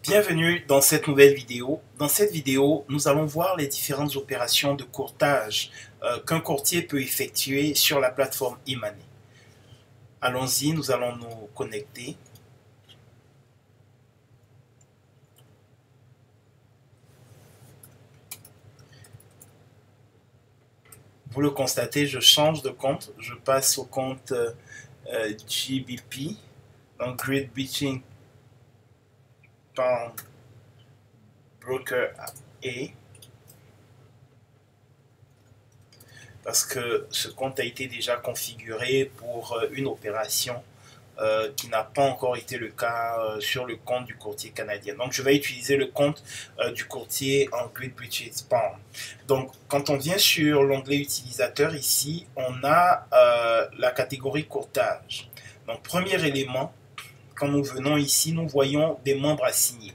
Bienvenue dans cette nouvelle vidéo. Dans cette vidéo, nous allons voir les différentes opérations de courtage qu'un courtier peut effectuer sur la plateforme e-money. Allons-y, nous allons nous connecter. Vous le constatez, je change de compte. Je passe au compte GBP, donc Great British Pound Broker A, parce que ce compte a été déjà configuré pour une opération qui n'a pas encore été le cas sur le compte du courtier canadien. Donc je vais utiliser le compte du courtier en Great British Pound. Donc quand on vient sur l'onglet utilisateur ici, on a la catégorie courtage. Donc premier élément, quand nous venons ici, nous voyons des membres assignés.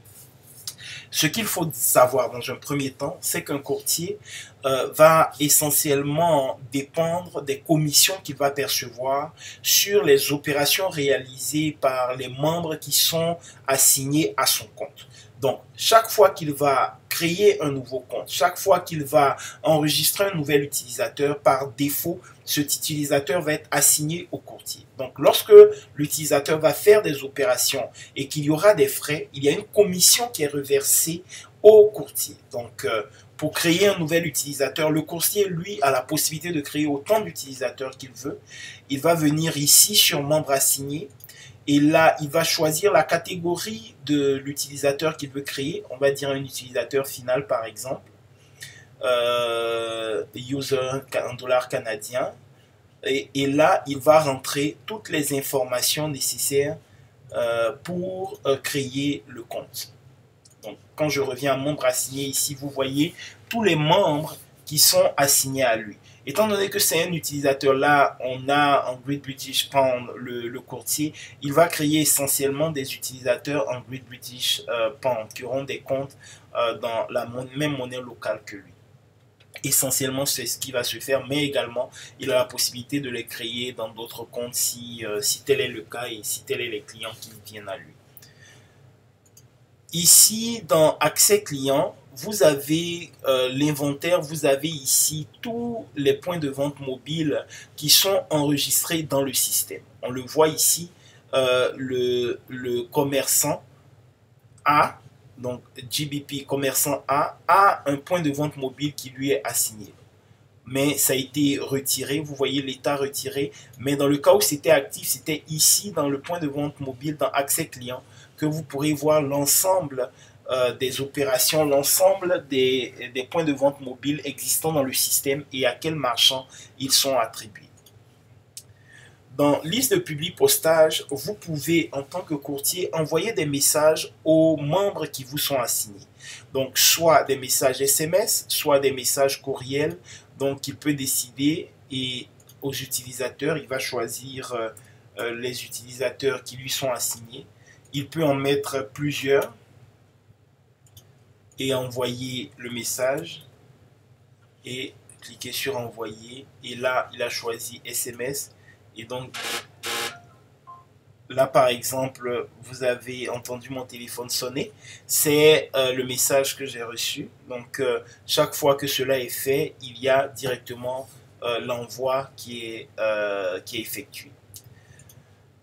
Ce qu'il faut savoir dans un premier temps, c'est qu'un courtier va essentiellement dépendre des commissions qu'il va percevoir sur les opérations réalisées par les membres qui sont assignés à son compte. Donc, chaque fois qu'il va créer un nouveau compte, chaque fois qu'il va enregistrer un nouvel utilisateur, par défaut, cet utilisateur va être assigné au courtier. Donc, lorsque l'utilisateur va faire des opérations et qu'il y aura des frais, il y a une commission qui est reversée au courtier. Donc, pour créer un nouvel utilisateur, le courtier, lui, a la possibilité de créer autant d'utilisateurs qu'il veut. Il va venir ici sur membre assigné. Et là, il va choisir la catégorie de l'utilisateur qu'il veut créer. On va dire un utilisateur final, par exemple. User en dollars canadiens. Et là, il va rentrer toutes les informations nécessaires pour créer le compte. Donc, quand je reviens à membre assigné ici, vous voyez tous les membres qui sont assignés à lui. Étant donné que c'est un utilisateur, là, on a en Great British Pound le courtier, il va créer essentiellement des utilisateurs en Great British Pound qui auront des comptes dans la même monnaie locale que lui. Essentiellement, c'est ce qui va se faire, mais également, il a la possibilité de les créer dans d'autres comptes si tel est le cas et si tels sont les clients qui viennent à lui. Ici, dans Accès client, vous avez l'inventaire, vous avez ici tous les points de vente mobiles qui sont enregistrés dans le système. On le voit ici, le commerçant A, donc GBP commerçant A un point de vente mobile qui lui est assigné. Mais ça a été retiré, vous voyez l'état retiré. Mais dans le cas où c'était actif, c'était ici dans le point de vente mobile, dans Accès client, que vous pourrez voir l'ensemble des opérations, l'ensemble des points de vente mobiles existants dans le système et à quels marchands ils sont attribués. Dans liste de public postage, vous pouvez, en tant que courtier, envoyer des messages aux membres qui vous sont assignés. Donc, soit des messages SMS, soit des messages courriels. Donc, il peut décider et aux utilisateurs, il va choisir les utilisateurs qui lui sont assignés. Il peut en mettre plusieurs et envoyer le message et cliquer sur envoyer. Et là, il a choisi SMS. Et donc, là, par exemple, vous avez entendu mon téléphone sonner. C'est le message que j'ai reçu. Donc, chaque fois que cela est fait, il y a directement l'envoi qui est effectué.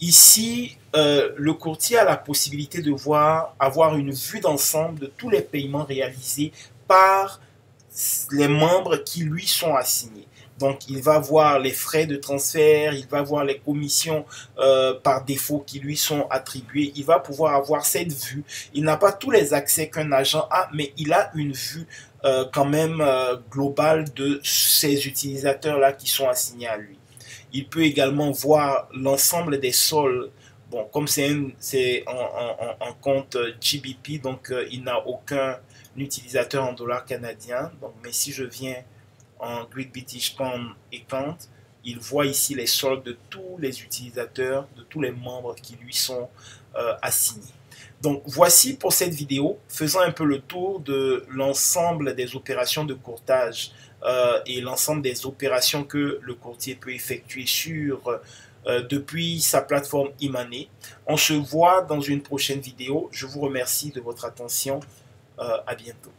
Ici, le courtier a la possibilité de avoir une vue d'ensemble de tous les paiements réalisés par les membres qui lui sont assignés. Donc, il va voir les frais de transfert, il va voir les commissions par défaut qui lui sont attribuées. Il va pouvoir avoir cette vue. Il n'a pas tous les accès qu'un agent a, mais il a une vue quand même globale de ces utilisateurs-là qui sont assignés à lui. Il peut également voir l'ensemble des soldes. Bon, comme c'est un compte GBP, donc il n'a aucun utilisateur en dollars canadiens. Donc, mais si je viens en Great British Pound Account, il voit ici les soldes de tous les utilisateurs, de tous les membres qui lui sont assignés. Donc voici pour cette vidéo, faisant un peu le tour de l'ensemble des opérations de courtage et l'ensemble des opérations que le courtier peut effectuer sur depuis sa plateforme Imane. On se voit dans une prochaine vidéo. Je vous remercie de votre attention. À bientôt.